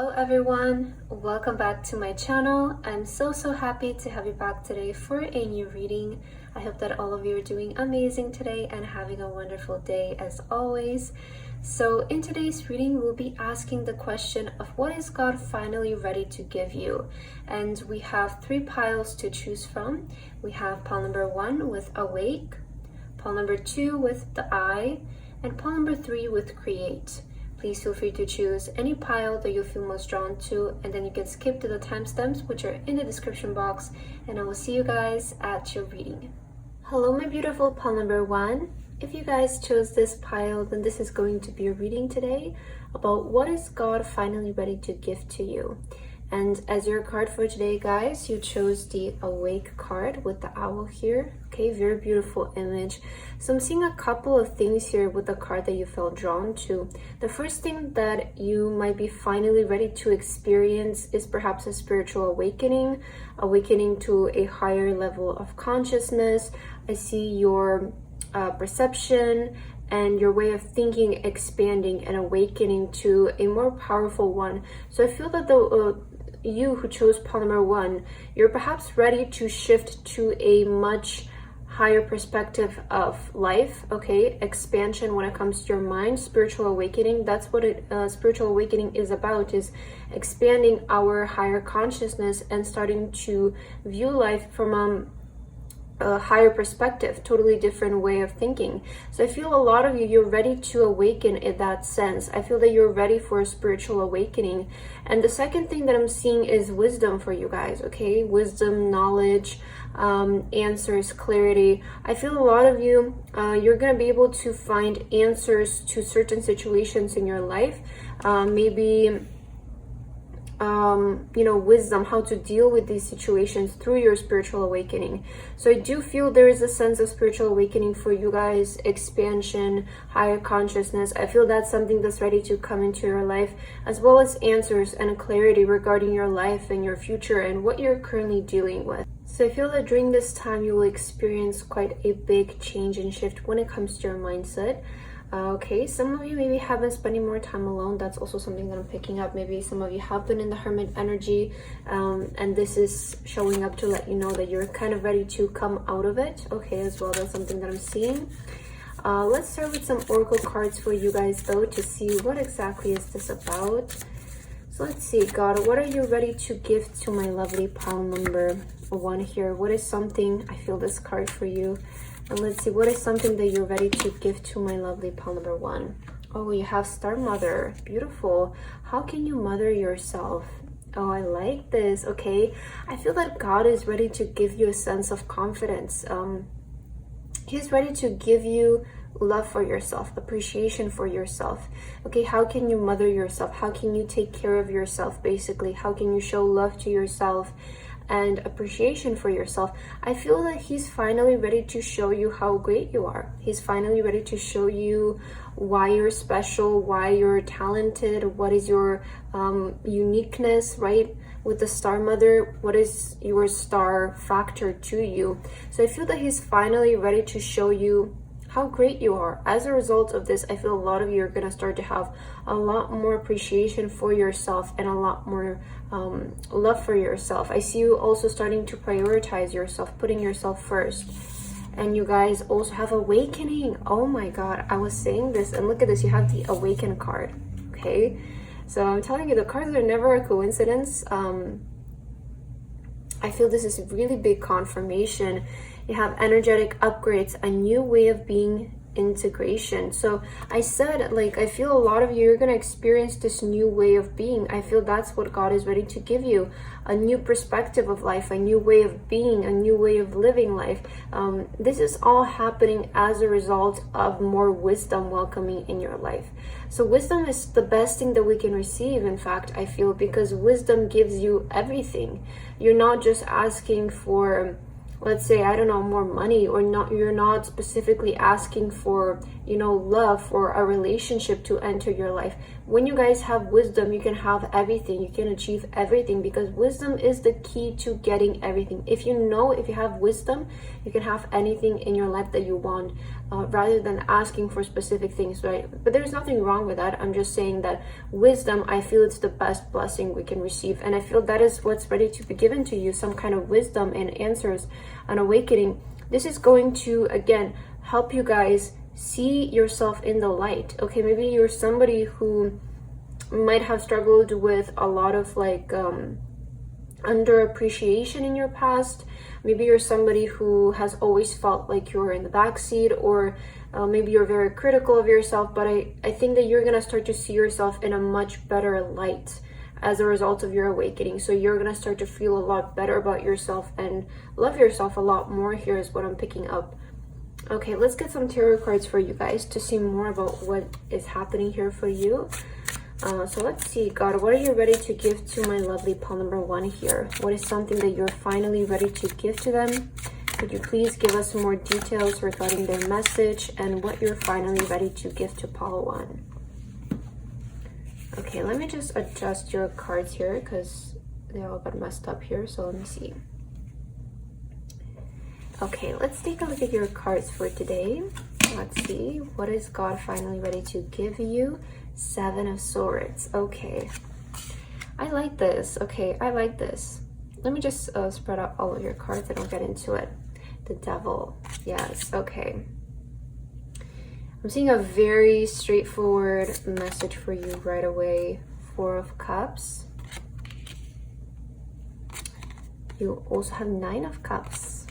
Hello everyone, welcome back to my channel. I'm so happy to have you back today for a new reading. I hope that all of you are doing amazing today and having a wonderful day as always. So in today's reading, we'll be asking the question of what is God finally ready to give you? And we have three piles to choose from. We have pile number 1 with awake, pile number 2 with the eye, and pile number 3 with create. Please feel free to choose any pile that you feel most drawn to, and then you can skip to the timestamps which are in the description box, and I will see you guys at your reading. Hello my beautiful pile number 1. If you guys chose this pile, then this is going to be a reading today about what is God finally ready to give to you. And as your card for today, guys, you chose the awake card with the owl here. Okay, very beautiful image. So I'm seeing a couple of things here with the card that you felt drawn to. The first thing that you might be finally ready to experience is perhaps a spiritual awakening to a higher level of consciousness. I see your perception and your way of thinking expanding and awakening to a more powerful one. So I feel that you who chose pile number 1, you're perhaps ready to shift to a much higher perspective of life. Okay, expansion when it comes to your mind, spiritual awakening. That's what spiritual awakening is about, is expanding our higher consciousness and starting to view life from a higher perspective, totally different way of thinking. So I feel a lot of you're ready to awaken in that sense. I feel that you're ready for a spiritual awakening. And the second thing that I'm seeing is wisdom for you guys. Okay, wisdom, knowledge, answers, clarity. I feel a lot of you, you're gonna be able to find answers to certain situations in your life. Maybe wisdom, how to deal with these situations through your spiritual awakening. So I do feel there is a sense of spiritual awakening for you guys, expansion, higher consciousness. I feel that's something that's ready to come into your life, as well as answers and clarity regarding your life and your future and what you're currently dealing with. So I feel that during this time you will experience quite a big change and shift when it comes to your mindset. Okay, some of you maybe have been spending more time alone. That's also something that I'm picking up. Maybe some of you have been in the hermit energy, and this is showing up to let you know that you're kind of ready to come out of it. Okay, as well, that's something that I'm seeing. Let's start with some oracle cards for you guys though, to see what exactly is this about. So let's see, God, what are you ready to give to my lovely pile number 1 here? What is something, I feel this card for you. And let's see, what is something that you're ready to give to my lovely pile number 1? Oh, you have Star Mother. Beautiful. How can you mother yourself? Oh, I like this. Okay. I feel that God is ready to give you a sense of confidence. He's ready to give you love for yourself, appreciation for yourself. Okay, how can you mother yourself? How can you take care of yourself, basically? How can you show love to yourself and appreciation for yourself? I feel that he's finally ready to show you how great you are. He's finally ready to show you why you're special, why you're talented, what is your uniqueness, right? With the Star Mother, what is your star factor to you? So I feel that he's finally ready to show you how great you are. As a result of this, I feel a lot of you are going to start to have a lot more appreciation for yourself and a lot more love for yourself. I see you also starting to prioritize yourself, putting yourself first. And you guys also have awakening. Oh my God, I was saying this, and look at this, you have the awaken card. Okay, so I'm telling you, the cards are never a coincidence. I feel this is a really big confirmation. You have energetic upgrades, a new way of being, integration. So I said, like, I feel a lot of you, you're going to experience this new way of being. I feel that's what God is ready to give you, a new perspective of life, a new way of being, a new way of living life. This is all happening as a result of more wisdom welcoming in your life. So wisdom is the best thing that we can receive, in fact, I feel, because wisdom gives you everything. You're not just asking for let's say, I don't know, more money, or not, you're not specifically asking for, you know, love or a relationship to enter your life. When you guys have wisdom, you can have everything, you can achieve everything, because wisdom is the key to getting everything. If you have wisdom, you can have anything in your life that you want, rather than asking for specific things, right? But there's nothing wrong with that. I'm just saying that wisdom, I feel it's the best blessing we can receive, and I feel that is what's ready to be given to you, some kind of wisdom and answers, an awakening. This is going to, again, help you guys see yourself in the light. Okay, maybe you're somebody who might have struggled with a lot of like underappreciation in your past. Maybe you're somebody who has always felt like you're in the backseat, or maybe you're very critical of yourself, but I think that you're gonna start to see yourself in a much better light as a result of your awakening. So you're gonna start to feel a lot better about yourself and love yourself a lot more. Here is what I'm picking up. Okay, let's get some tarot cards for you guys to see more about what is happening here for you. So let's see, God, what are you ready to give to my lovely pile number 1 here? What is something that you're finally ready to give to them? Could you please give us some more details regarding their message and what you're finally ready to give to pile 1? Okay, let me just adjust your cards here because they all got messed up here. So let me see. Okay, let's take a look at your cards for today. Let's see, what is God finally ready to give you? 7 of Swords. Okay, I like this. Okay, I like this. Let me just spread out all of your cards. I don't get into it. The Devil. Yes. Okay, I'm seeing a very straightforward message for you right away. 4 of Cups. You also have 9 of Cups.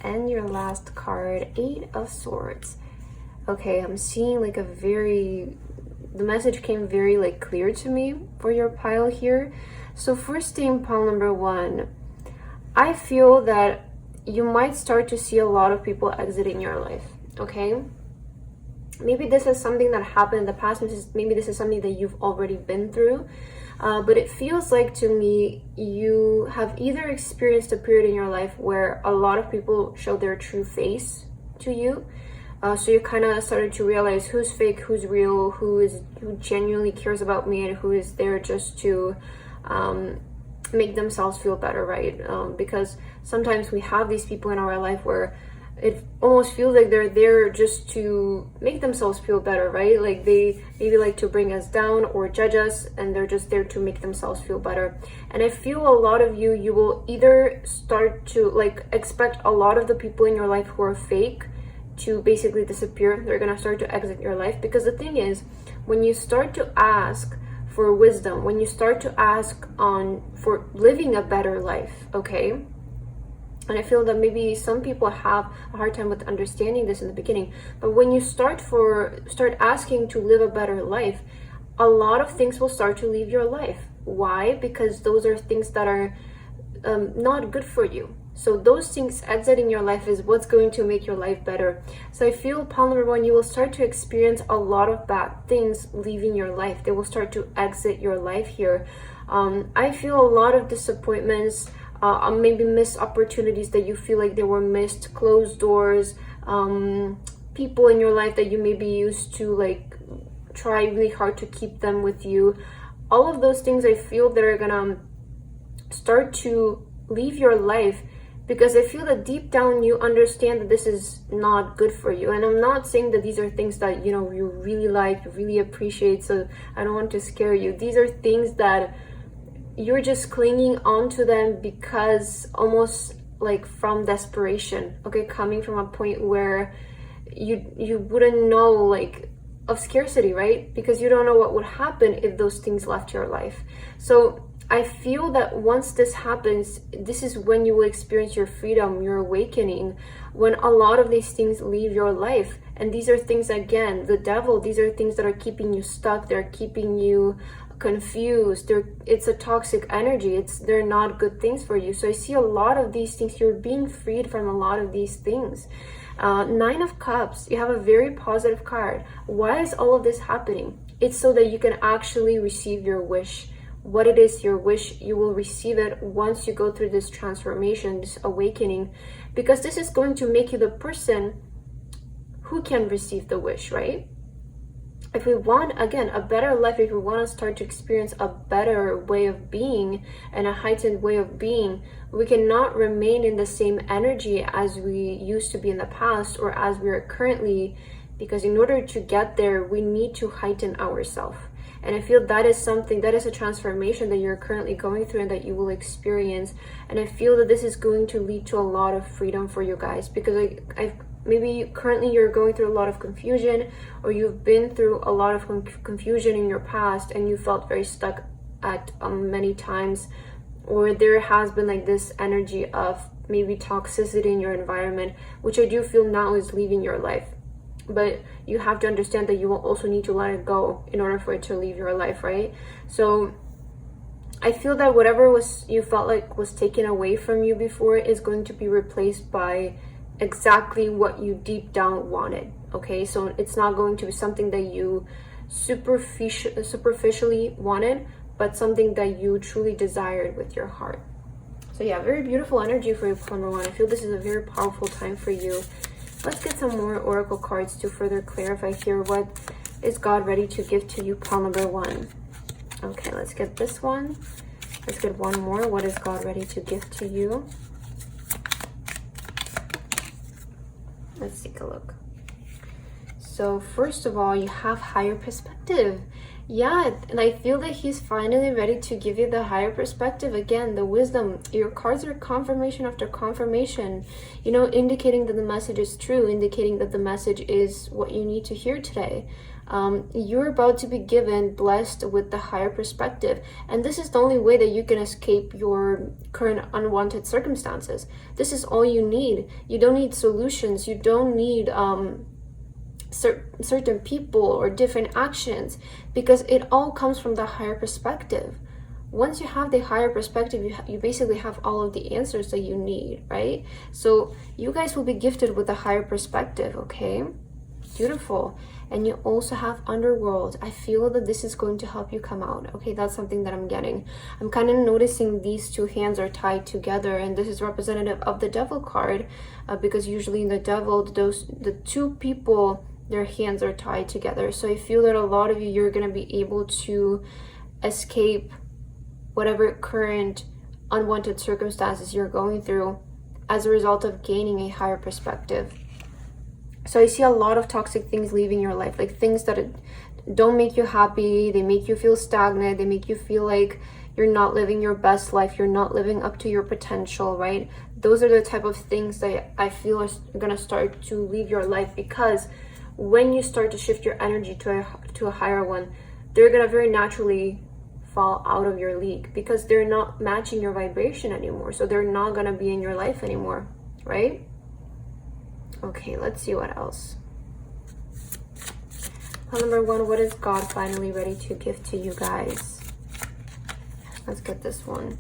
And your last card, 8 of Swords. Okay, I'm seeing like the message came very like clear to me for your pile here. So first thing, pile number 1, I feel that you might start to see a lot of people exiting your life. Okay, maybe this is something that happened in the past. Maybe this is something that you've already been through. But it feels like to me you have either experienced a period in your life where a lot of people show their true face to you. So you kind of started to realize who's fake, who's real, who genuinely cares about me, and who is there just to make themselves feel better, right? Because sometimes we have these people in our life where it almost feels like they're there just to make themselves feel better, right? Like they maybe like to bring us down or judge us, and they're just there to make themselves feel better. And I feel a lot of you will either start to like expect a lot of the people in your life who are fake to basically disappear. They're gonna start to exit your life, because the thing is, when you start to ask for wisdom, when you start to ask for living a better life, okay, and I feel that maybe some people have a hard time with understanding this in the beginning, but when you start asking to live a better life, a lot of things will start to leave your life. Why? Because those are things that are not good for you. So those things exiting your life is what's going to make your life better. So I feel, pile number 1, you will start to experience a lot of bad things leaving your life. They will start to exit your life here. I feel a lot of disappointments, maybe missed opportunities that you feel like they were missed, closed doors, people in your life that you maybe used to like try really hard to keep them with you. All of those things I feel that are gonna start to leave your life, because I feel that deep down you understand that this is not good for you. And I'm not saying that these are things that, you know, you really like, you really appreciate, so I don't want to scare you. These are things that you're just clinging onto them because almost like from desperation, okay, coming from a point where you wouldn't know, like, of scarcity, right? Because you don't know what would happen if those things left your life. So I feel that once this happens, this is when you will experience your freedom, your awakening, when a lot of these things leave your life. And these are things, again, the Devil, these are things that are keeping you stuck, they're keeping you confused, it's a toxic energy, they're not good things for you. So I see a lot of these things, you're being freed from a lot of these things. 9 of Cups, you have a very positive card. Why is all of this happening? It's so that you can actually receive your wish. what it is your wish, you will receive it once you go through this transformation, this awakening, because this is going to make you the person who can receive the wish, right? If we want, again, a better life, if we want to start to experience a better way of being and a heightened way of being, we cannot remain in the same energy as we used to be in the past or as we are currently, because in order to get there, we need to heighten ourselves. And I feel that is something, that is a transformation that you're currently going through and that you will experience. And I feel that this is going to lead to a lot of freedom for you guys, because maybe currently you're going through a lot of confusion, or you've been through a lot of confusion in your past and you felt very stuck at many times, or there has been like this energy of maybe toxicity in your environment, which I do feel now is leaving your life. But you have to understand that you will also need to let it go in order for it to leave your life, right? So I feel that whatever you felt like was taken away from you before is going to be replaced by exactly what you deep down wanted. Okay, so it's not going to be something that you superficially wanted, but something that you truly desired with your heart. So yeah, very beautiful energy for you, number one. I feel this is a very powerful time for you. Let's get some more oracle cards to further clarify here. What is God ready to give to you, pile number one? Okay, let's get this one. Let's get one more. What is God ready to give to you? Let's take a look. So first of all, you have higher perspective. Yeah, and I feel that he's finally ready to give you the higher perspective. Again, the wisdom. Your cards are confirmation after confirmation, you know, indicating that the message is true, indicating that the message is what you need to hear today. You're about to be given, blessed with the higher perspective. And this is the only way that you can escape your current unwanted circumstances. This is all you need. You don't need solutions. You don't need certain people or different actions, because it all comes from the higher perspective. Once you have the higher perspective, you basically have all of the answers that you need, right? So you guys will be gifted with a higher perspective, okay? Beautiful. And you also have underworld. I feel that this is going to help you come out, okay? That's something that I'm getting. I'm kind of noticing these two hands are tied together, and this is representative of the devil card, because usually in the devil, the two people, their hands are tied together. So I feel that a lot of you're going to be able to escape whatever current unwanted circumstances you're going through as a result of gaining a higher perspective. So I see a lot of toxic things leaving your life, like things that don't make you happy. They make you feel stagnant. They make you feel like you're not living your best life. You're not living up to your potential, right? Those are the type of things that I feel are going to start to leave your life, because when you start to shift your energy to a higher one, they're going to very naturally fall out of your league, because they're not matching your vibration anymore. So they're not going to be in your life anymore, right? Okay, let's see what else. Well, number one, what is God finally ready to give to you guys? Let's get this one.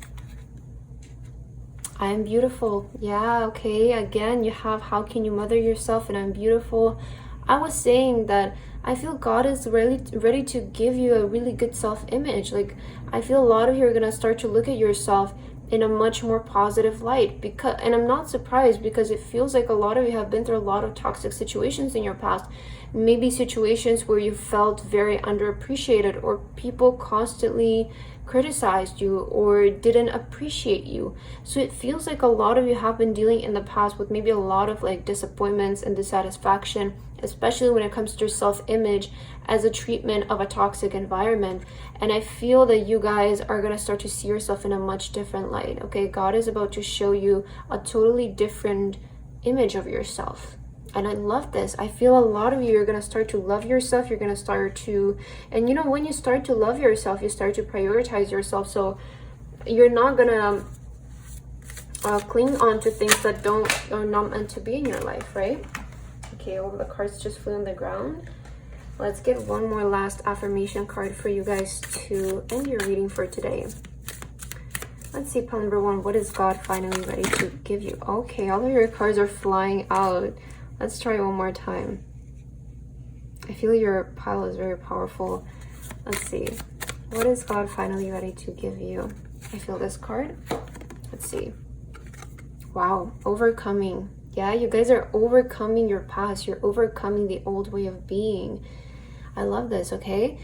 I am beautiful. Yeah, okay. Again, you have how can you mother yourself, and I'm beautiful. I was saying that I feel God is really ready to give you a really good self-image. Like, I feel a lot of you are going to start to look at yourself in a much more positive light, and I'm not surprised, because it feels like a lot of you have been through a lot of toxic situations in your past. Maybe situations where you felt very underappreciated, or people constantly criticized you or didn't appreciate you. So it feels like a lot of you have been dealing in the past with maybe a lot of like disappointments and dissatisfaction, especially when it comes to your self-image as a treatment of a toxic environment. And I feel that you guys are going to start to see yourself in a much different light, okay? God is about to show you a totally different image of yourself. And I love this. I feel a lot of you are going to start to love yourself. You're going to start to, and you know, when you start to love yourself, you start to prioritize yourself. So you're not going to cling on to things that are not meant to be in your life, right? Okay, all the cards just flew on the ground. Let's get one more last affirmation card for you guys to end your reading for today. Let's see, pile number one, what is God finally ready to give you? Okay, all of your cards are flying out. Let's try one more time. I feel your pile is very powerful. Let's see. What is God finally ready to give you? I feel this card. Let's see. Wow, overcoming. Yeah, you guys are overcoming your past. You're overcoming the old way of being. I love this, okay?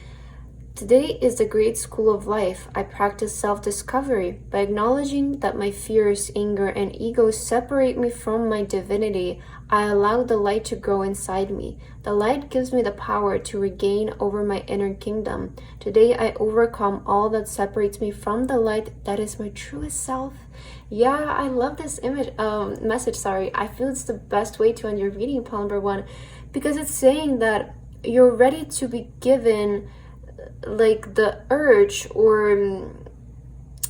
Today is the great school of life. I practice self-discovery by acknowledging that my fears, anger, and ego separate me from my divinity. I allow the light to grow inside me. The light gives me the power to regain over my inner kingdom. Today I overcome all that separates me from the light that is my truest self. Yeah, I love this message. I feel it's the best way to end your reading, pile number 1, because it's saying that you're ready to be given like the urge, or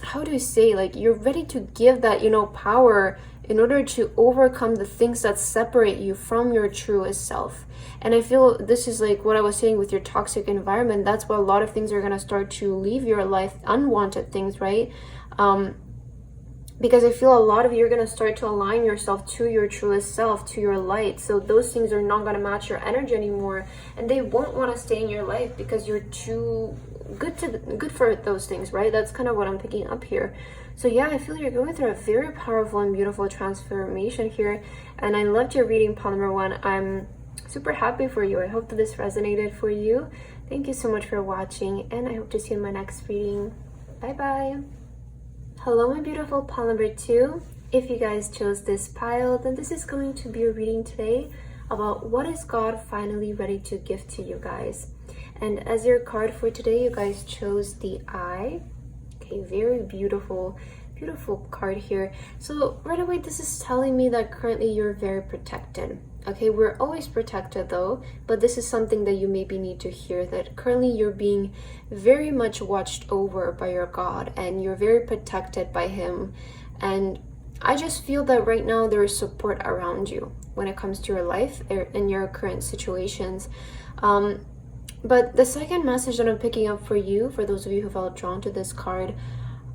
how do you say, like you're ready to give that, you know, power in order to overcome the things that separate you from your truest self. And I feel this is like what I was saying with your toxic environment. That's why a lot of things are going to start to leave your life, unwanted things, right? Because I feel a lot of you are going to start to align yourself to your truest self, to your light. So those things are not going to match your energy anymore, and they won't want to stay in your life because you're too good for those things, right? That's kind of what I'm picking up here. So yeah, I feel you're going through a very powerful and beautiful transformation here, and I loved your reading, pile number 1. I'm super happy for you. I hope that this resonated for you. Thank you so much for watching, and I hope to see you in my next reading. Bye bye. Hello, my beautiful pile number 2. If you guys chose this pile, then this is going to be a reading today about what is God finally ready to give to you guys. And as your card for today, you guys chose the Eye. Okay, very beautiful card here. So right away, this is telling me that currently you're very protected. Okay, we're always protected though, but this is something that you maybe need to hear, that currently you're being very much watched over by your God, and you're very protected by Him. And I just feel that right now there is support around you when it comes to your life and your current situations. But the second message that I'm picking up for you, for those of you who felt drawn to this card,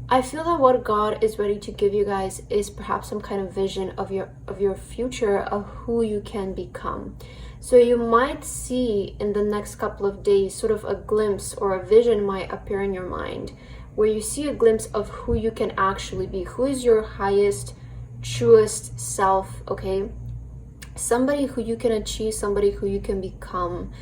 I feel that what God is ready to give you guys is perhaps some kind of vision of your future, of who you can become. So you might see in the next couple of days sort of a glimpse, or a vision might appear in your mind where you see a glimpse of who you can actually be, who is your highest, truest self, okay? Somebody who you can achieve, somebody who you can become.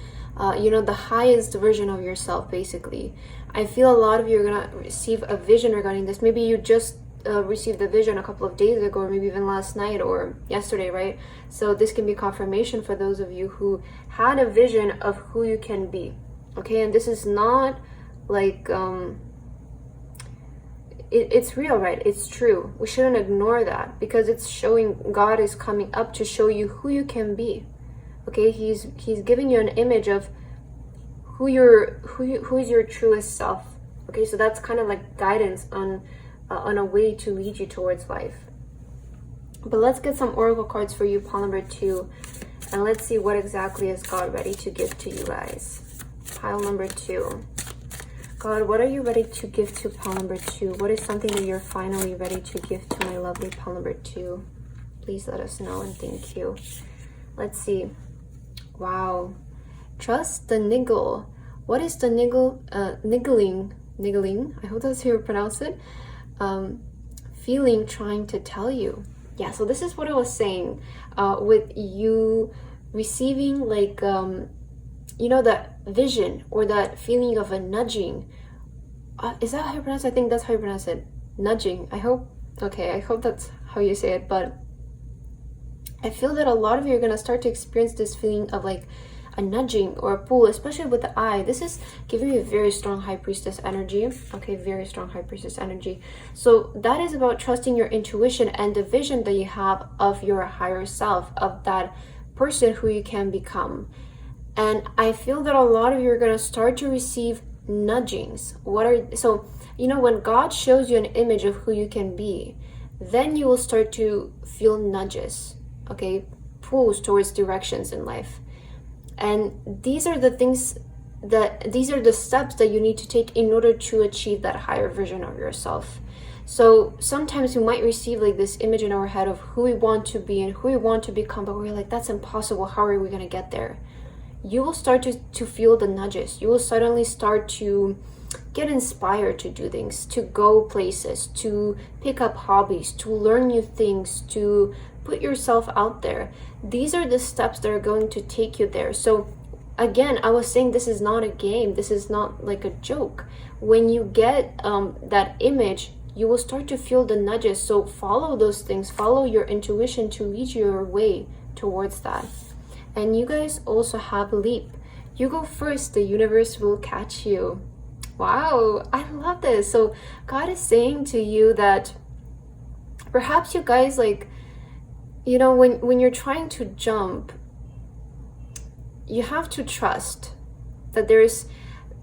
You know, the highest version of yourself, basically. I feel a lot of you are going to receive a vision regarding this. Maybe you just received the vision a couple of days ago, or maybe even last night or yesterday, right? So this can be confirmation for those of you who had a vision of who you can be, okay? And this is not like, it's real, right? It's true. We shouldn't ignore that, because it's showing God is coming up to show you who you can be. Okay, he's giving you an image of who is your truest self. Okay, so that's kind of like guidance on a way to lead you towards life. But let's get some oracle cards for you, pile number 2, and let's see what exactly is God ready to give to you guys. Pile number 2. God, what are you ready to give to pile number 2? What is something that you're finally ready to give to my lovely pile number 2? Please let us know, and thank you. Let's see. Wow. Trust the niggle. What is the niggle? Niggling. I hope that's how you pronounce it. Feeling trying to tell you. Yeah, so this is what I was saying. With you receiving like, you know, that vision or that feeling of a nudging. Is that how you pronounce it? I think that's how you pronounce it. Nudging. I hope that's how you say it, but I feel that a lot of you are going to start to experience this feeling of like a nudging or a pull, especially with the Eye. This is giving you a very strong High Priestess energy. Okay, very strong High Priestess energy. So that is about trusting your intuition and the vision that you have of your higher self, of that person who you can become. And I feel that a lot of you are going to start to receive nudgings. So, you know, when God shows you an image of who you can be, then you will start to feel nudges. Okay, pulls towards directions in life. And these are the steps that you need to take in order to achieve that higher version of yourself. So sometimes we might receive like this image in our head of who we want to be and who we want to become, but we're like, that's impossible. How are we going to get there? You will start to feel the nudges. You will suddenly start to get inspired to do things, to go places, to pick up hobbies, to learn new things, to put yourself out there. These are the steps that are going to take you there. So again, I was saying this is not a game. This is not like a joke. When you get that image, you will start to feel the nudges. So follow those things, follow your intuition to lead your way towards that. And you guys also have leap. You go first, the universe will catch you. Wow, I love this. So God is saying to you that perhaps you guys, like, you know, when you're trying to jump, you have to trust that there's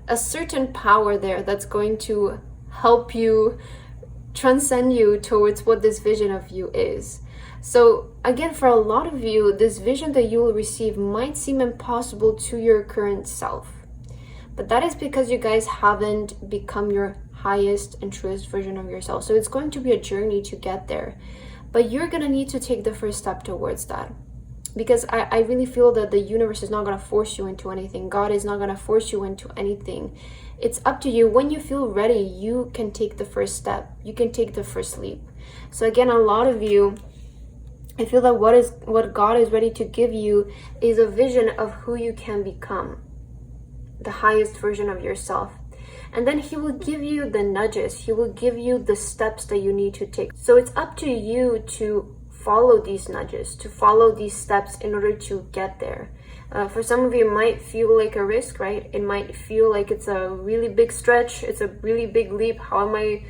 a certain power there that's going to help you transcend you towards what this vision of you is. So again, for a lot of you, this vision that you will receive might seem impossible to your current self. But that is because you guys haven't become your highest and truest version of yourself. So it's going to be a journey to get there. But you're going to need to take the first step towards that. Because I really feel that the universe is not going to force you into anything. God is not going to force you into anything. It's up to you. When you feel ready, you can take the first step. You can take the first leap. So again, a lot of you, I feel that what God is ready to give you is a vision of who you can become. The highest version of yourself. And then he will give you the nudges. He will give you the steps that you need to take. So it's up to you to follow these nudges, to follow these steps in order to get there. For some of you, it might feel like a risk, right? It might feel like it's a really big stretch. It's a really big leap. How am I,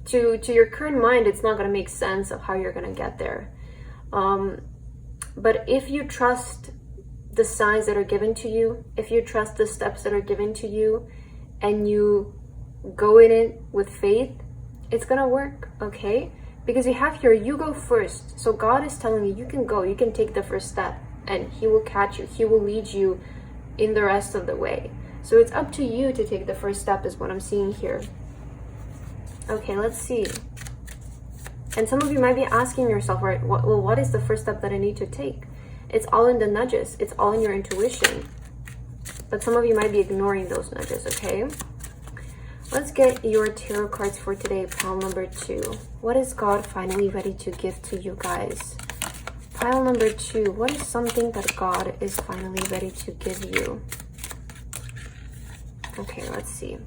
to your current mind, it's not going to make sense of how you're going to get there. But if you trust the signs that are given to you, if you trust the steps that are given to you, and you go in it with faith, it's gonna work, okay? Because you have here, you go first. So God is telling you, you can go, you can take the first step, and he will catch you, he will lead you in the rest of the way. So it's up to you to take the first step is what I'm seeing here. Okay, let's see. And some of you might be asking yourself, right, well, what is the first step that I need to take? It's all in the nudges. It's all in your intuition. But some of you might be ignoring those nudges, okay? Let's get your tarot cards for today, pile number 2. What is God finally ready to give to you guys? Pile number 2, what is something that God is finally ready to give you? Okay, let's see.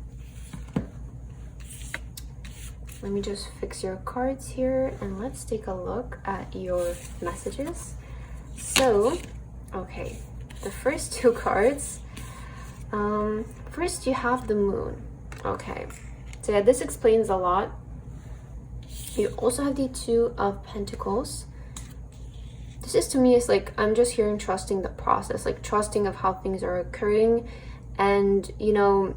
Let me just fix your cards here and let's take a look at your messages. So, okay, the first 2 cards. First you have the moon. Okay, so yeah, this explains a lot. You also have the 2 of Pentacles. This is, to me, is like, I'm just hearing trusting the process, like trusting of how things are occurring. And, you know,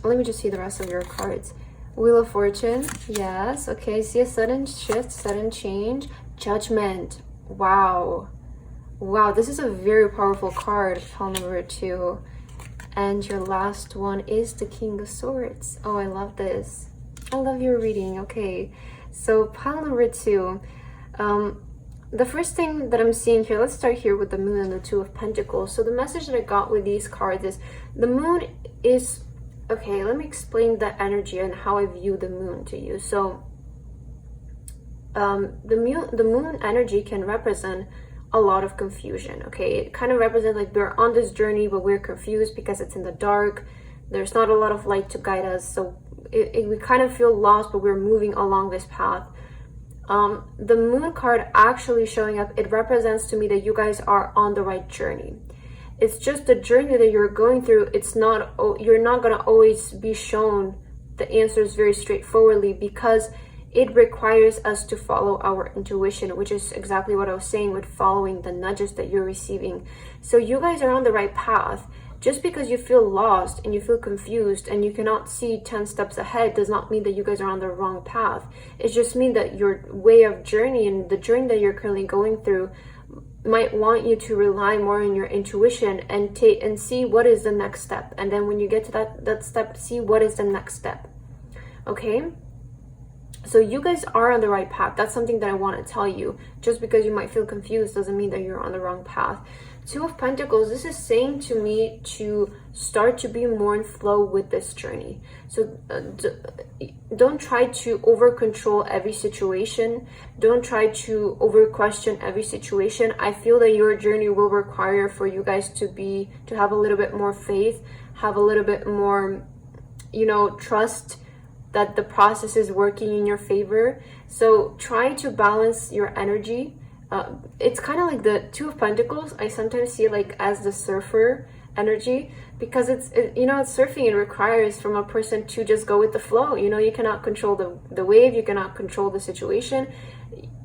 let me just see the rest of your cards. Wheel of Fortune, yes, okay, see a sudden shift, sudden change. Judgment, wow. Wow, this is a very powerful card, pile number 2. And your last one is the King of Swords. Oh, I love this. I love your reading. Okay, so pile number 2. The first thing that I'm seeing here, let's start here with the moon and the 2 of Pentacles. So the message that I got with these cards is the moon is, okay, let me explain the energy and how I view the moon to you. So the moon energy can represent a lot of confusion, okay? It kind of represents like we're on this journey, but we're confused because it's in the dark. There's not a lot of light to guide us. So we kind of feel lost, but we're moving along this path. The moon card actually showing up, it represents to me that you guys are on the right journey. It's just the journey that you're going through. It's not, you're not going to always be shown the answers very straightforwardly because it requires us to follow our intuition, which is exactly what I was saying with following the nudges that you're receiving. So you guys are on the right path. Just because you feel lost and you feel confused and you cannot see 10 steps ahead does not mean that you guys are on the wrong path. It just means that your way of journey and the journey that you're currently going through might want you to rely more on your intuition and see what is the next step. And then when you get to that step, see what is the next step. Okay? So you guys are on the right path. That's something that I want to tell you. Just because you might feel confused doesn't mean that you're on the wrong path. Two of Pentacles, this is saying to me to start to be more in flow with this journey. So don't try to over control every situation. Don't try to over question every situation. I feel that your journey will require for you guys to have a little bit more faith, have a little bit more, you know, trust that the process is working in your favor. So try to balance your energy. It's kind of like the Two of Pentacles. I sometimes see it like as the surfer energy, because you know, it's surfing. It requires from a person to just go with the flow. You know, you cannot control the wave. You cannot control the situation.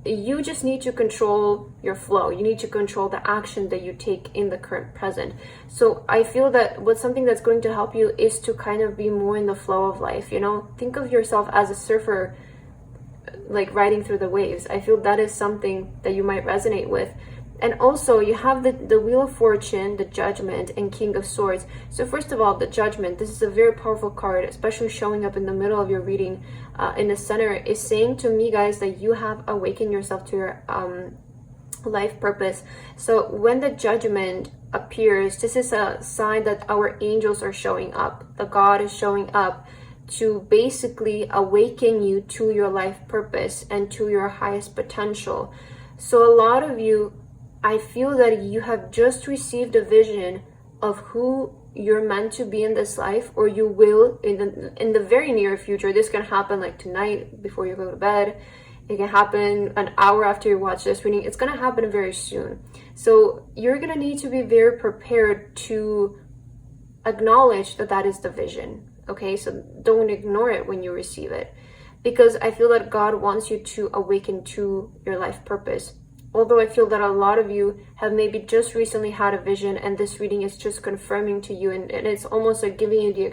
You just need to control your flow. You need to control the action that you take in the current present. So I feel that what's something that's going to help you is to kind of be more in the flow of life. You know, think of yourself as a surfer, like riding through the waves. I feel that is something that you might resonate with. And also you have the Wheel of Fortune, the Judgment, and King of Swords. So first of all, the Judgment, this is a very powerful card, especially showing up in the middle of your reading. In the center is saying to me, guys, that you have awakened yourself to your life purpose. So when the Judgment appears, this is a sign that our angels are showing up. The God is showing up to basically awaken you to your life purpose and to your highest potential. So a lot of you, I feel that you have just received a vision of who you're meant to be in this life, or you will in the very near future. This can happen like tonight before you go to bed. It can happen an hour after you watch this reading. It's going to happen very soon. So you're going to need to be very prepared to acknowledge that that is the vision. Okay, so don't ignore it when you receive it, because I feel that God wants you to awaken to your life purpose. Although I feel that a lot of you have maybe just recently had a vision, and this reading is just confirming to you, and it's almost like giving you the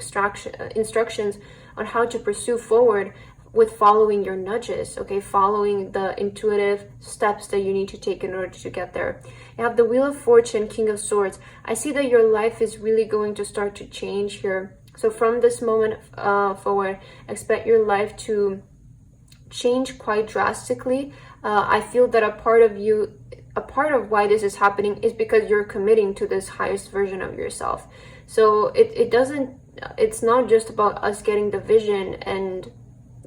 instructions on how to pursue forward with following your nudges, okay, following the intuitive steps that you need to take in order to get there. You have the Wheel of Fortune, King of Swords. I see that your life is really going to start to change here. So from this moment forward, expect your life to change quite drastically. I feel that a part of why this is happening is because you're committing to this highest version of yourself. So it's not just about us getting the vision and,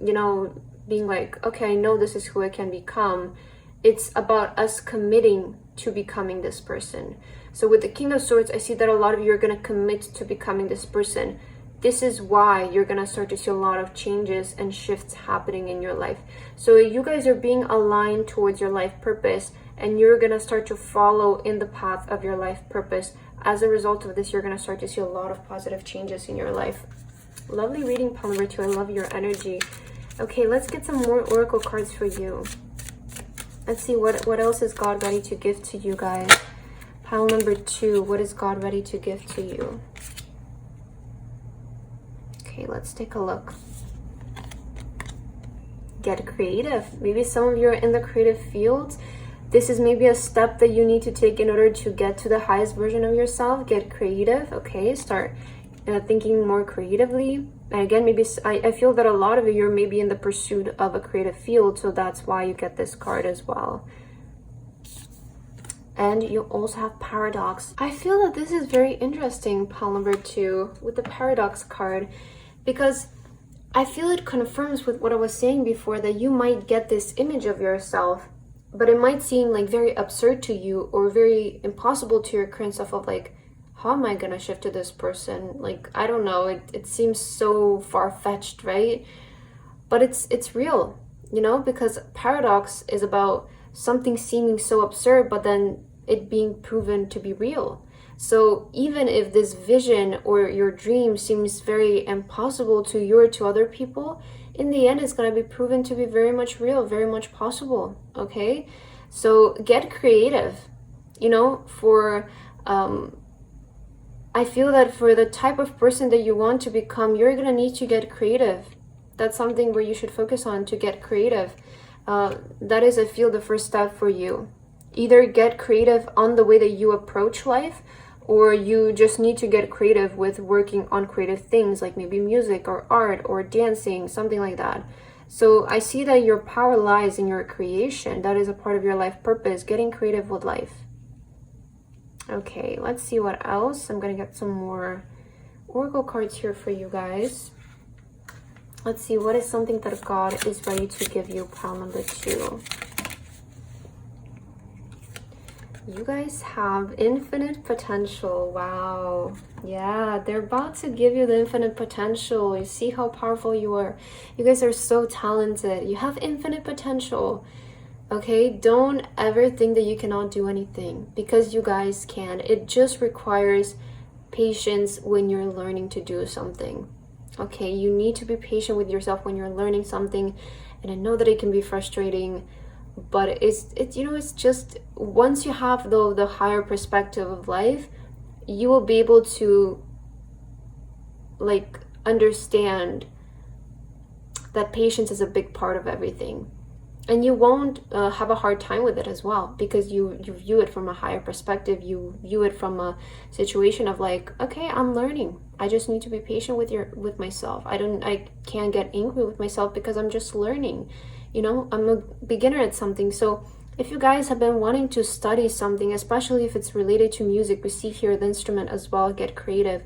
you know, being like, okay, I know this is who I can become. It's about us committing to becoming this person. So with the King of Swords, I see that a lot of you are going to commit to becoming this person. This is why you're going to start to see a lot of changes and shifts happening in your life. So you guys are being aligned towards your life purpose, and you're going to start to follow in the path of your life purpose. As a result of this, you're going to start to see a lot of positive changes in your life. Lovely reading, pile number 2. I love your energy. Okay, let's get some more oracle cards for you. Let's see what else is God ready to give to you guys. Pile number 2, what is God ready to give to you? Okay, let's take a look. Get creative. Maybe some of you are in the creative field. This is maybe a step that you need to take in order to get to the highest version of yourself. Get creative. Okay, start thinking more creatively. And again, maybe I feel that a lot of you are maybe in the pursuit of a creative field, so that's why you get this card as well. And you also have paradox. I feel that this is very interesting, pile number 2, with the paradox card, because I feel it confirms with what I was saying before, that you might get this image of yourself, but it might seem like very absurd to you or very impossible to your current self of like, how am I gonna shift to this person? Like, I don't know, it seems so far-fetched, right? But it's real, you know, because paradox is about something seeming so absurd, but then it being proven to be real. So even if this vision or your dream seems very impossible to you or to other people, in the end, it's going to be proven to be very much real, very much possible, okay? So get creative, you know, I feel that for the type of person that you want to become, you're going to need to get creative. That's something where you should focus on, to get creative. That is, I feel, the first step for you. Either get creative on the way that you approach life, or you just need to get creative with working on creative things like maybe music or art or dancing, something like that. So I see that your power lies in your creation. That is a part of your life purpose, getting creative with life. Okay, let's see what else. I'm gonna get some more oracle cards here for you guys. Let's see, what is something that God is ready to give you, pile number 2. You guys have infinite potential. Wow. Yeah, they're about to give you the infinite potential. You see how powerful you are. You guys are so talented. You have infinite potential. Okay, don't ever think that you cannot do anything, because you guys can. It just requires patience when you're learning to do something. Okay, you need to be patient with yourself when you're learning something. And I know that it can be frustrating, but it's you know, it's just, once you have the higher perspective of life, you will be able to like understand that patience is a big part of everything. And you won't have a hard time with it as well, because you view it from a higher perspective. You view it from a situation of like, okay, I'm learning. I just need to be patient with myself. I can't get angry with myself because I'm just learning. You know, I'm a beginner at something. So if you guys have been wanting to study something, especially if it's related to music, we see here the instrument as well, get creative.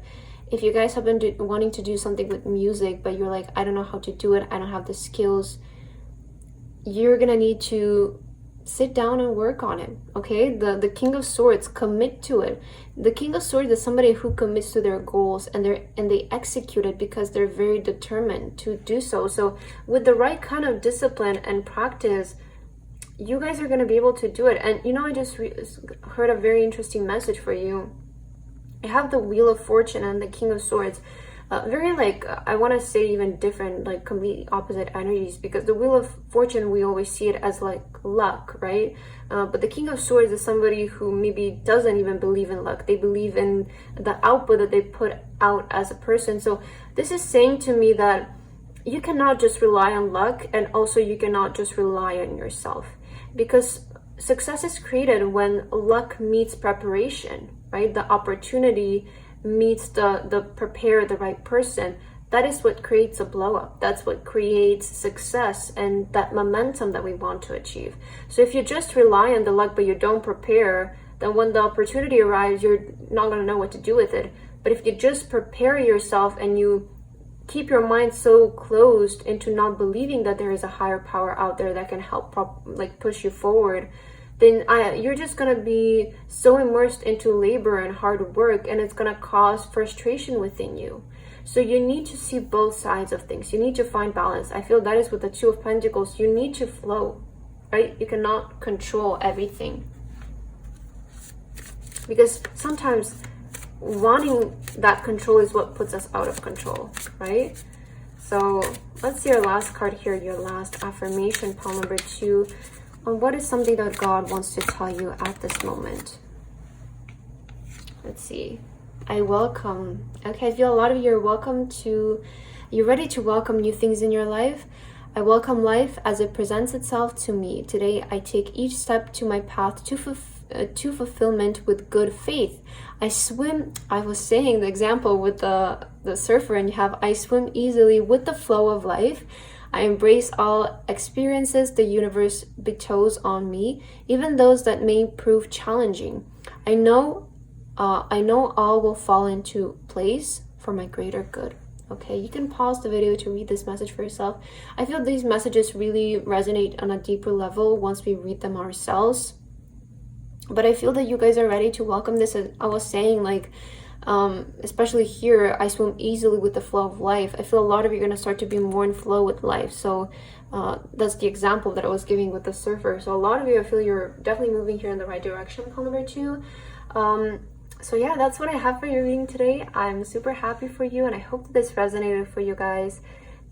If you guys have been wanting to do something with music, but you're like, I don't know how to do it, I don't have the skills, you're gonna need to sit down and work on it. Okay, the King of Swords, commit to it. The King of Swords is somebody who commits to their goals, and they execute it because they're very determined to do so. So with the right kind of discipline and practice, you guys are going to be able to do it. And you know, I just heard a very interesting message for you. I have the Wheel of Fortune and the King of Swords. Very like, I want to say even different, like completely opposite energies, because the Wheel of Fortune, we always see it as like luck, right? But the King of Swords is somebody who maybe doesn't even believe in luck. They believe in the output that they put out as a person. So this is saying to me that you cannot just rely on luck, and also you cannot just rely on yourself, because success is created when luck meets preparation, right? The opportunity meets the the right person. That is what creates a blow up. That's what creates success and that momentum that we want to achieve. So if you just rely on the luck but you don't prepare, then when the opportunity arrives, you're not going to know what to do with it. But if you just prepare yourself and you keep your mind so closed into not believing that there is a higher power out there that can help push you forward, then you're just going to be so immersed into labor and hard work, and it's going to cause frustration within you. So you need to see both sides of things. You need to find balance. I feel that is with the Two of Pentacles. You need to flow, right? You cannot control everything, because sometimes wanting that control is what puts us out of control, right? So let's see your last card here, your last affirmation, pile number 2. On what is something that God wants to tell you at this moment? Let's see. I welcome. Okay, I feel a lot of you are you're ready to welcome new things in your life. I welcome life as it presents itself to me. Today, I take each step to my path to fulfillment with good faith. I was saying the example with the surfer, and you have, I swim easily with the flow of life. I embrace all experiences the universe bestows on me, even those that may prove challenging. I know all will fall into place for my greater good. Okay, you can pause the video to read this message for yourself. I feel these messages really resonate on a deeper level once we read them ourselves. But I feel that you guys are ready to welcome this. As I was saying, like, especially here, I swim easily with the flow of life. I feel a lot of you are going to start to be more in flow with life. So that's the example that I was giving with the surfer. So a lot of you, I feel you're definitely moving here in the right direction, pile number 2. So yeah, that's what I have for your reading today. I'm super happy for you, and I hope that this resonated for you guys.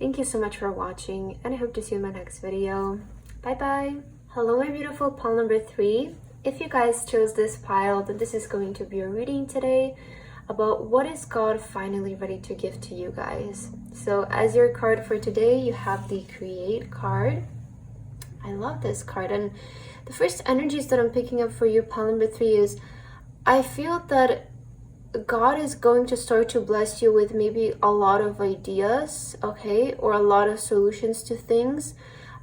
Thank you so much for watching, and I hope to see you in my next video. Bye bye. Hello, my beautiful pile number 3. If you guys chose this pile, then this is going to be a reading today about what is God finally ready to give to you guys. So as your card for today, you have the Create card. I love this card, and the first energies that I'm picking up for you, pile number 3, is I feel that God is going to start to bless you with maybe a lot of ideas, okay, or a lot of solutions to things.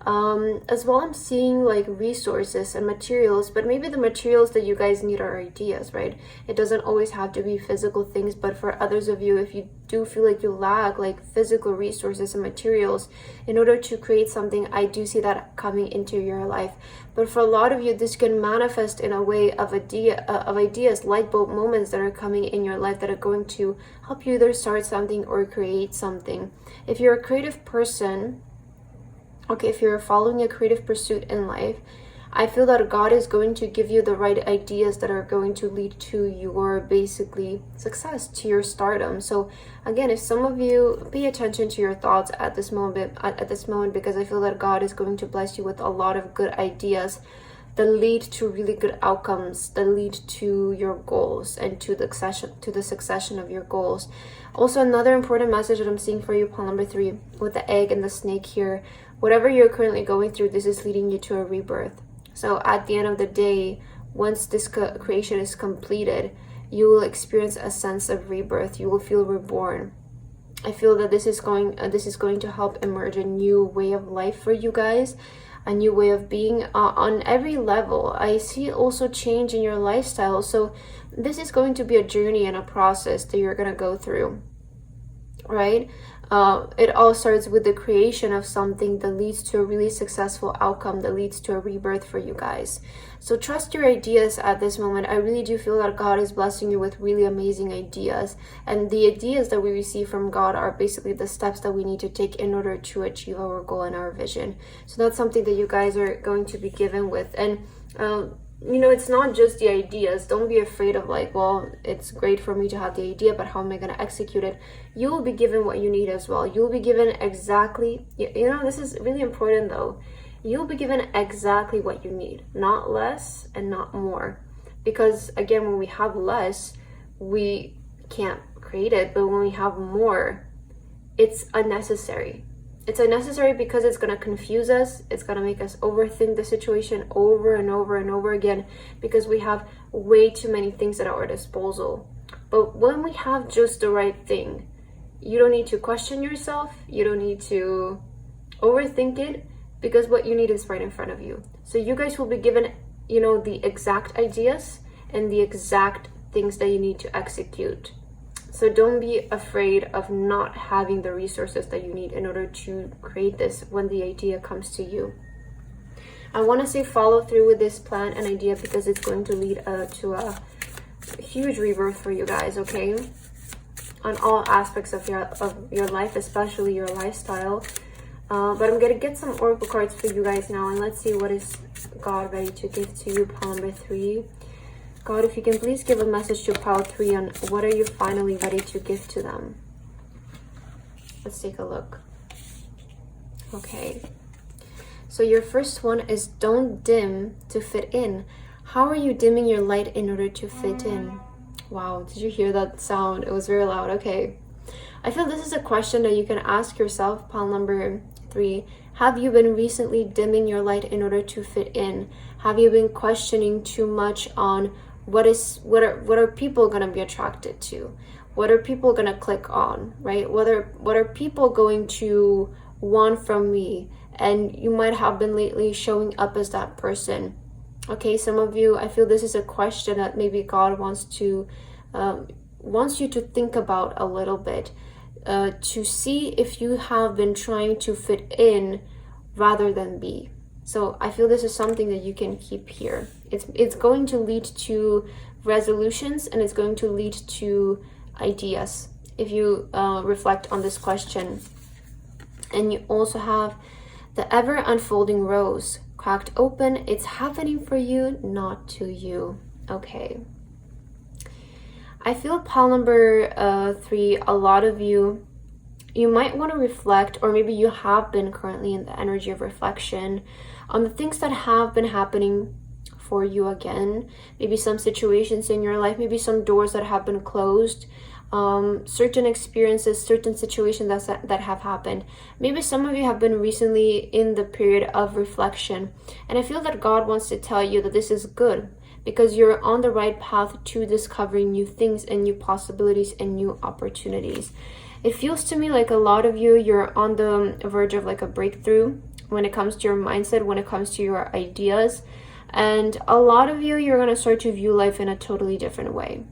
As well, I'm seeing like resources and materials, but maybe the materials that you guys need are ideas, right? It doesn't always have to be physical things, but for others of you, if you do feel like you lack like physical resources and materials in order to create something, I do see that coming into your life. But for a lot of you, this can manifest in a way of ideas, light bulb moments that are coming in your life that are going to help you either start something or create something. If you're a creative person, okay, if you're following a creative pursuit in life, I feel that God is going to give you the right ideas that are going to lead to your basically success, to your stardom. So again, if some of you pay attention to your thoughts at this moment, because I feel that God is going to bless you with a lot of good ideas that lead to really good outcomes, that lead to your goals and to the succession of your goals. Also, another important message that I'm seeing for you, pile number 3, with the egg and the snake here. Whatever you're currently going through, this is leading you to a rebirth. So at the end of the day, once this creation is completed, you will experience a sense of rebirth. You will feel reborn. I feel that this is going to help emerge a new way of life for you guys, a new way of being on every level. I see also change in your lifestyle. So this is going to be a journey and a process that you're going to go through, right? It all starts with the creation of something that leads to a really successful outcome, that leads to a rebirth for you guys. So trust your ideas at this moment. I really do feel that God is blessing you with really amazing ideas. And the ideas that we receive from God are basically the steps that we need to take in order to achieve our goal and our vision. So that's something that you guys are going to be given with. And you know, it's not just the ideas. Don't be afraid of like, well, it's great for me to have the idea, but how am I going to execute it? You will be given what you need as well. You'll be given exactly, you know, this is really important though. You'll be given exactly what you need, not less and not more. Because again, when we have less, we can't create it. But when we have more, it's unnecessary. It's unnecessary because it's going to confuse us. It's going to make us overthink the situation over and over and over again because we have way too many things at our disposal. But when we have just the right thing, you don't need to question yourself. You don't need to overthink it because what you need is right in front of you. So you guys will be given, you know, the exact ideas and the exact things that you need to execute. So don't be afraid of not having the resources that you need in order to create this when the idea comes to you. I want to say follow through with this plan and idea because it's going to lead to a huge rebirth for you guys, okay? On all aspects of your life, especially your lifestyle. But I'm going to get some oracle cards for you guys now, and let's see what is God ready to give to you, pile number 3. God, if you can please give a message to pile 3 on what are you finally ready to give to them. Let's take a look. Okay. So your first one is don't dim to fit in. How are you dimming your light in order to fit in? Wow, did you hear that sound? It was very loud. Okay. I feel this is a question that you can ask yourself, pile number 3. Have you been recently dimming your light in order to fit in? Have you been questioning too much on what are people going to be attracted to? What are people going to click on, right? What are people going to want from me? And you might have been lately showing up as that person. Okay, some of you, I feel this is a question that maybe God wants you to think about a little bit, to see if you have been trying to fit in rather than be. So I feel this is something that you can keep here. It's going to lead to resolutions and it's going to lead to ideas if you reflect on this question. And you also have the ever unfolding rose cracked open. It's happening for you, not to you. Okay. I feel pile number 3, a lot of you might want to reflect, or maybe you have been currently in the energy of reflection on the things that have been happening for you again. Maybe some situations in your life, maybe some doors that have been closed, certain experiences, certain situations that have happened. Maybe some of you have been recently in the period of reflection. And I feel that God wants to tell you that this is good because you're on the right path to discovering new things and new possibilities and new opportunities. It feels to me like a lot of you're on the verge of like a breakthrough when it comes to your mindset, when it comes to your ideas. And a lot of you, you're going to start to view life in a totally different way.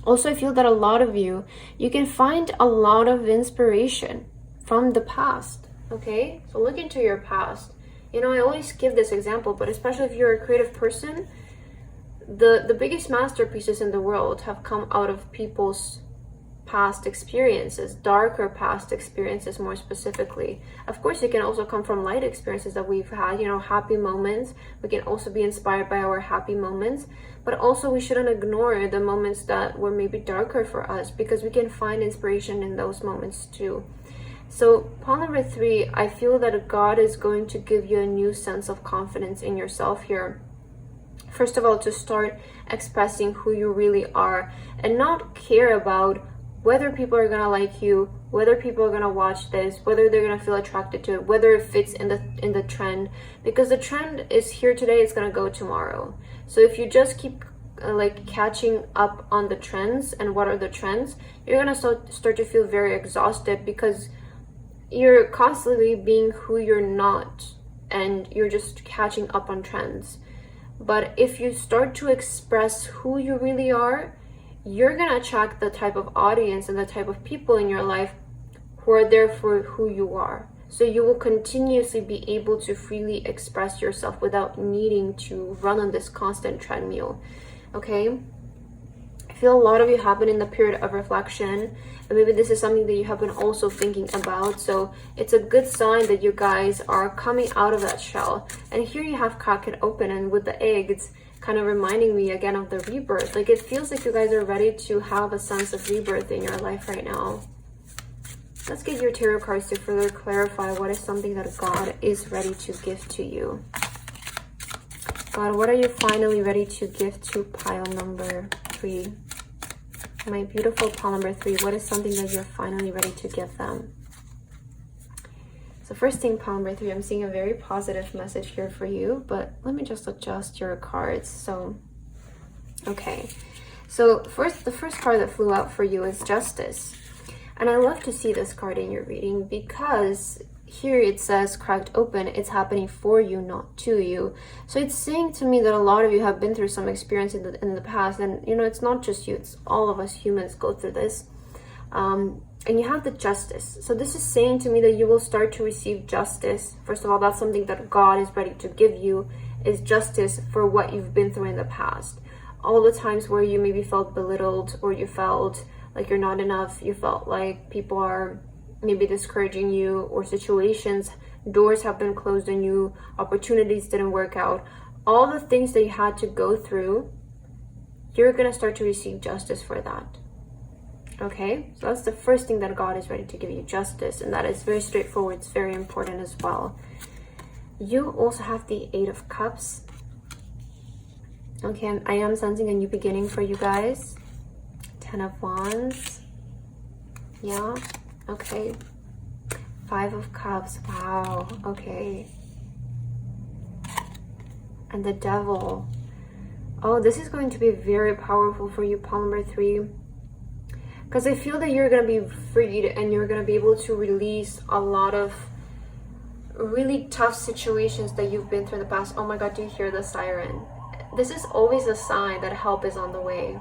Also, I feel that a lot of you can find a lot of inspiration from the past, okay? So look into your past. You know, I always give this example, but especially if you're a creative person, the biggest masterpieces in the world have come out of people's past experiences, darker past experiences more specifically. Of course, it can also come from light experiences that we've had, you know, happy moments. We can also be inspired by our happy moments, but also we shouldn't ignore the moments that were maybe darker for us, because we can find inspiration in those moments too. So pile number 3, I feel that God is going to give you a new sense of confidence in yourself here. First of all, to start expressing who you really are and not care about whether people are gonna like you, whether people are gonna watch this, whether they're gonna feel attracted to it, whether it fits in the trend, because the trend is here today, it's gonna go tomorrow. So if you just keep like catching up on the trends and what are the trends, you're gonna start to feel very exhausted, because you're constantly being who you're not and you're just catching up on trends. But if you start to express who you really are, you're gonna attract the type of audience and the type of people in your life who are there for who you are. So you will continuously be able to freely express yourself without needing to run on this constant treadmill, okay? I feel a lot of you have been in the period of reflection, and maybe this is something that you have been also thinking about. So it's a good sign that you guys are coming out of that shell. And here you have crack it open, and with the eggs kind of reminding me again of the rebirth. Like, it feels like you guys are ready to have a sense of rebirth in your life right now. Let's get your tarot cards to further clarify what is something that God is ready to give to you. God, what are you finally ready to give to pile number 3? My beautiful pile number 3, what is something that you're finally ready to give them? So first thing, pile number 3, I'm seeing a very positive message here for you, but let me just adjust your cards. So, okay. So the first card that flew out for you is Justice. And I love to see this card in your reading, because here it says cracked open. It's happening for you, not to you. So it's saying to me that a lot of you have been through some experience in the past, and you know, it's not just you, it's all of us humans go through this. And you have the Justice. So this is saying to me that you will start to receive justice. First of all, that's something that God is ready to give you, is justice for what you've been through in the past. All the times where you maybe felt belittled, or you felt like you're not enough, you felt like people are maybe discouraging you, or situations, doors have been closed on you, opportunities didn't work out. All the things that you had to go through, you're going to start to receive justice for that. Okay, so that's the first thing that God is ready to give you, justice, and that is very straightforward. It's very important as well. You also have the 8 of Cups. Okay, I am sensing a new beginning for you guys. 10 of Wands. Yeah, okay. 5 of Cups. Wow, okay. And the Devil. Oh, this is going to be very powerful for you, pile number 3. Because I feel that you're going to be freed, and you're going to be able to release a lot of really tough situations that you've been through in the past. Oh my God, do you hear the siren? This is always a sign that help is on the way.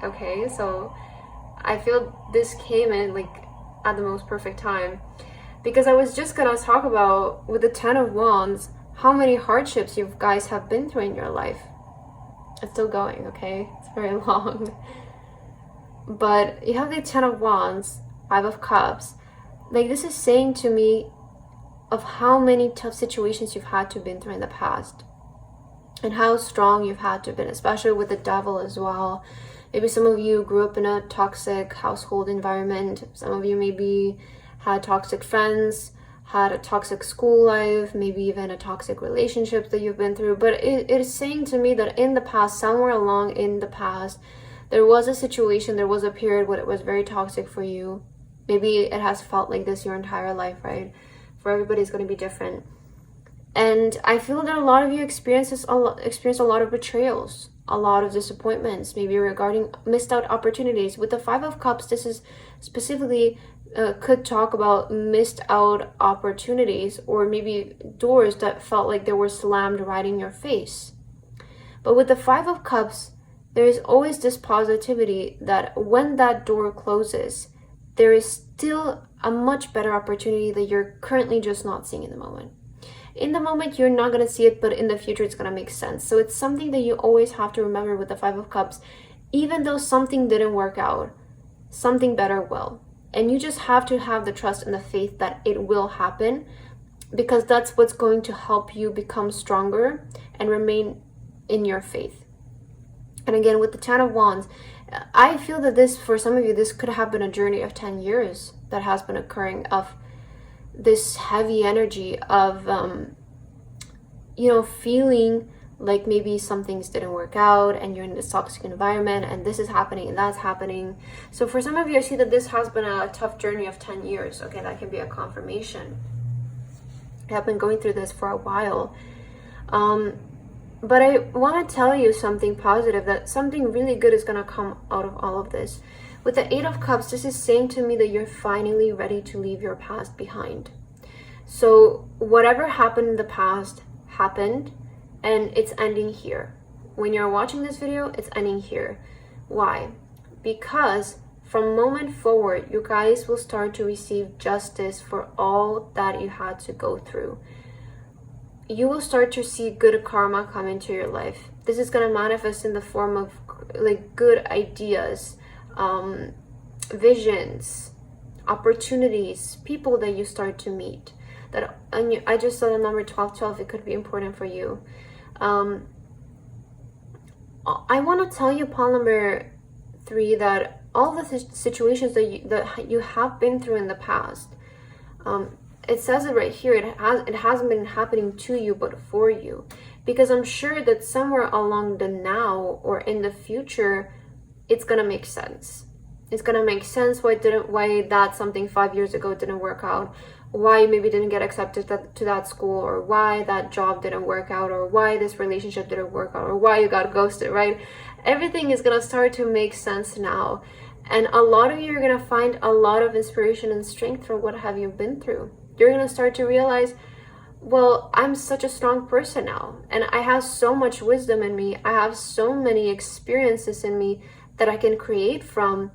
Okay, so I feel this came in like at the most perfect time, because I was just going to talk about, with the 10 of Wands, how many hardships you guys have been through in your life. It's still going, okay? It's very long. But you have the 10 of Wands, 5 of Cups. Like, this is saying to me of how many tough situations you've had to been through in the past, and how strong you've had to have been, especially with the Devil as well. Maybe some of you grew up in a toxic household environment. Some of you maybe had toxic friends, had a toxic school life, maybe even a toxic relationship that you've been through. But it is saying to me that in the past, somewhere along in the past, there was a situation, there was a period where it was very toxic for you. Maybe it has felt like this your entire life, right? For everybody, it's going to be different. And I feel that a lot of you experience a lot of betrayals, a lot of disappointments, maybe regarding missed out opportunities. With the 5 of Cups, this is specifically could talk about missed out opportunities, or maybe doors that felt like they were slammed right in your face. But with the Five of Cups, there is always this positivity that when that door closes, there is still a much better opportunity that you're currently just not seeing in the moment. In the moment, you're not going to see it, but in the future, it's going to make sense. So it's something that you always have to remember with the Five of Cups. Even though something didn't work out, something better will. And you just have to have the trust and the faith that it will happen, because that's what's going to help you become stronger and remain in your faith. And again, with the Ten of Wands, I feel that this, for some of you, this could have been a journey of 10 years that has been occurring, of this heavy energy of, feeling like maybe some things didn't work out and you're in this toxic environment and this is happening and that's happening. So for some of you, I see that this has been a tough journey of 10 years. Okay, that can be a confirmation. I've been going through this for a while. But I want to tell you something positive, that something really good is going to come out of all of this. With the Eight of Cups, this is saying to me that you're finally ready to leave your past behind. So whatever happened in the past happened, and it's ending here. When you're watching this video, it's ending here. Why? Because from moment forward, you guys will start to receive justice for all that you had to go through. You will start to see good karma come into your life. This is going to manifest in the form of like good ideas, visions, opportunities, people that you start to meet. I just saw the number 1212. It could be important for you. I want to tell you, pile number 3, that all the situations that you have been through in the past, it says it right here, it hasn't been happening to you but for you, because I'm sure that somewhere along the now or in the future, it's gonna make sense. It's gonna make sense why that something 5 years ago didn't work out, why you maybe didn't get accepted to that school, or why that job didn't work out, or why this relationship didn't work out, or why you got ghosted, right? Everything is gonna start to make sense now. And a lot of you are gonna find a lot of inspiration and strength from what have you been through. You're gonna start to realize, well, I'm such a strong person now, and I have so much wisdom in me. I have so many experiences in me that I can create from.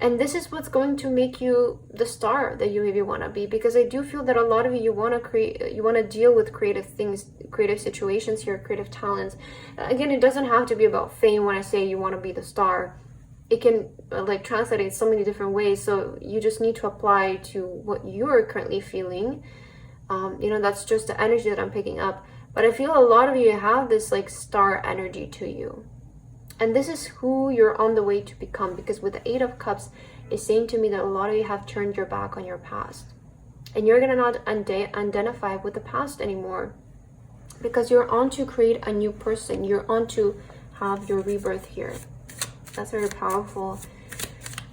And this is what's going to make you the star that you maybe want to be, because I do feel that a lot of you want to deal with creative things, creative situations here, creative talents. Again, it doesn't have to be about fame. When I say you want to be the star, it can translate in so many different ways. So you just need to apply to what you're currently feeling. That's just the energy that I'm picking up. But I feel a lot of you have this star energy to you. And this is who you're on the way to become, because with the Eight of Cups, it's saying to me that a lot of you have turned your back on your past. And you're going to not identify with the past anymore, because you're on to create a new person. You're on to have your rebirth here. That's very powerful.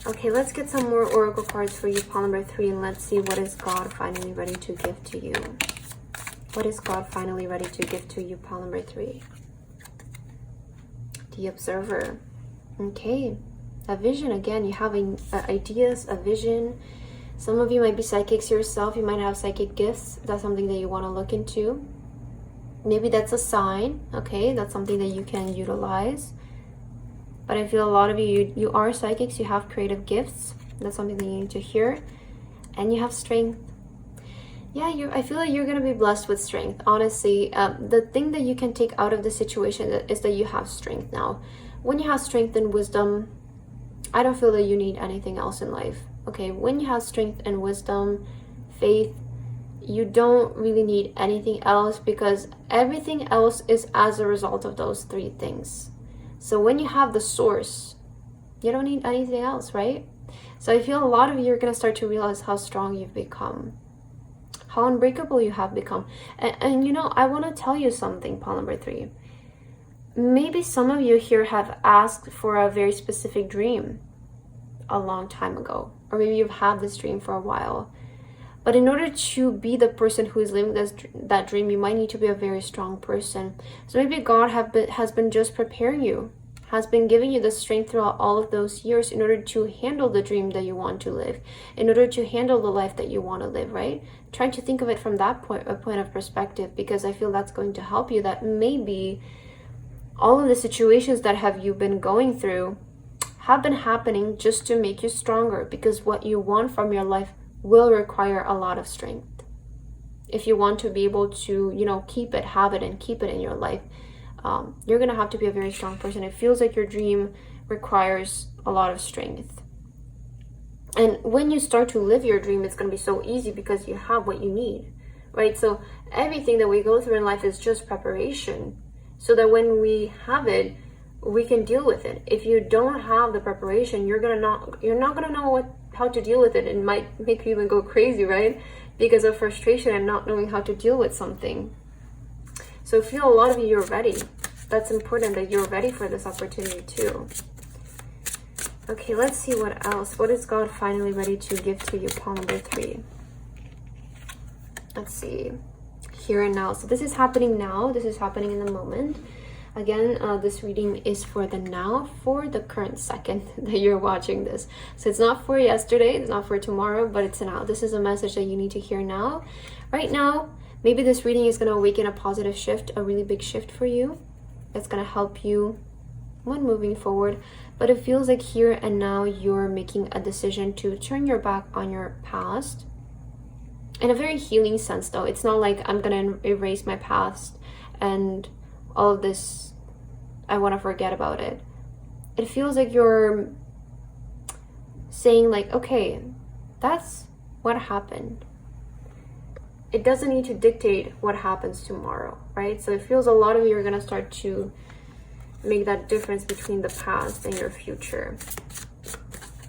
Okay, let's get some more oracle cards for you, pile number 3, and let's see what is God finally ready to give to you. What is God finally ready to give to you, pile number 3? The Observer. Okay, a vision again. You have ideas, a vision. Some of you might be psychics yourself. You might have psychic gifts. That's something that you want to look into. Maybe that's a sign. Okay, that's something that you can utilize. But I feel a lot of you are psychics. You have creative gifts. That's something that you need to hear. And you have strength. Yeah, I feel like you're going to be blessed with strength. Honestly, the thing that you can take out of the situation is that you have strength now. When you have strength and wisdom, I don't feel that you need anything else in life. Okay, when you have strength and wisdom, faith, you don't really need anything else, because everything else is as a result of those 3 things. So when you have the source, you don't need anything else, right? So I feel a lot of you are going to start to realize how strong you've become, how unbreakable you have become. And I want to tell you something, pile number 3. Maybe some of you here have asked for a very specific dream a long time ago, or maybe you've had this dream for a while. But in order to be the person who is living that dream, you might need to be a very strong person. So maybe God has been just preparing you has been giving you the strength throughout all of those years in order to handle the dream that you want to live, in order to handle the life that you want to live, right? Trying to think of it from that point of perspective, because I feel that's going to help you, that maybe all of the situations that you've been going through have been happening just to make you stronger, because what you want from your life will require a lot of strength. If you want to be able to, you know, keep it, have it, and keep it in your life, you're going to have to be a very strong person. It feels like your dream requires a lot of strength. And when you start to live your dream, it's going to be so easy because you have what you need, right? So everything that we go through in life is just preparation, so that when we have it, we can deal with it. If you don't have the preparation, you're not going to know how to deal with it. It might make you even go crazy, right? Because of frustration and not knowing how to deal with something. So I feel a lot of you, you're ready. That's important, that you're ready for this opportunity too. Okay, let's see what else. What is God finally ready to give to you? Pawn number 3. Let's see. Here and now. So this is happening now. This is happening in the moment. Again, this reading is for the now, for the current second that you're watching this. So it's not for yesterday, it's not for tomorrow, but it's now. This is a message that you need to hear now. Right now, maybe this reading is going to awaken a positive shift, a really big shift for you. That's going to help you when moving forward. But it feels like here and now you're making a decision to turn your back on your past. In a very healing sense though. It's not like I'm going to erase my past and all of this, I want to forget about it. It feels like you're saying like, okay, that's what happened. It doesn't need to dictate what happens tomorrow, right? So it feels a lot of you are going to start to make that difference between the past and your future.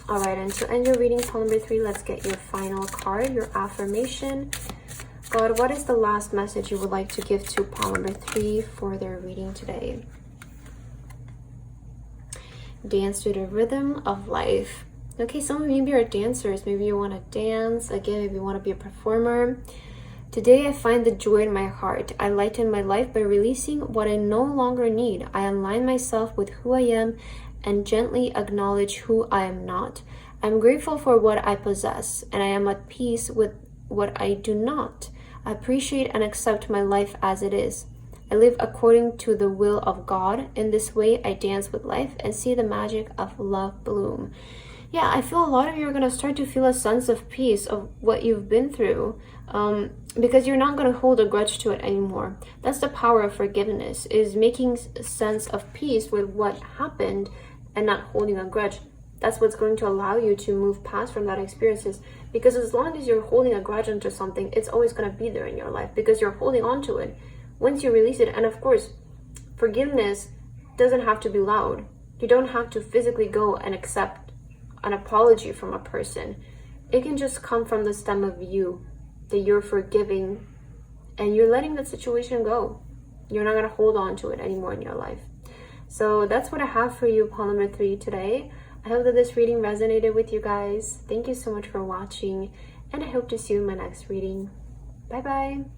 All right, and to end your reading, call number 3, let's get your final card, your affirmation. God, what is the last message you would like to give to pawn number 3 for their reading today? Dance to the rhythm of life. Okay, some of you maybe are dancers. Maybe you want to dance. Again, maybe you want to be a performer. Today I find the joy in my heart. I lighten my life by releasing what I no longer need. I align myself with who I am and gently acknowledge who I am not. I'm grateful for what I possess, and I am at peace with what I do not. I appreciate and accept my life as it is. I live according to the will of God. In this way, I dance with life and see the magic of love bloom. Yeah, I feel a lot of you are going to start to feel a sense of peace of what you've been through, because you're not going to hold a grudge to it anymore. That's the power of forgiveness, is making sense of peace with what happened and not holding a grudge. That's what's going to allow you to move past from that experiences. Because as long as you're holding a grudge onto something, it's always going to be there in your life because you're holding on to it. Once you release it, and of course, forgiveness doesn't have to be loud. You don't have to physically go and accept an apology from a person. It can just come from the stem of you, that you're forgiving and you're letting that situation go. You're not going to hold on to it anymore in your life. So that's what I have for you, pawn number 3 today. I hope that this reading resonated with you guys. Thank you so much for watching, and I hope to see you in my next reading. Bye bye.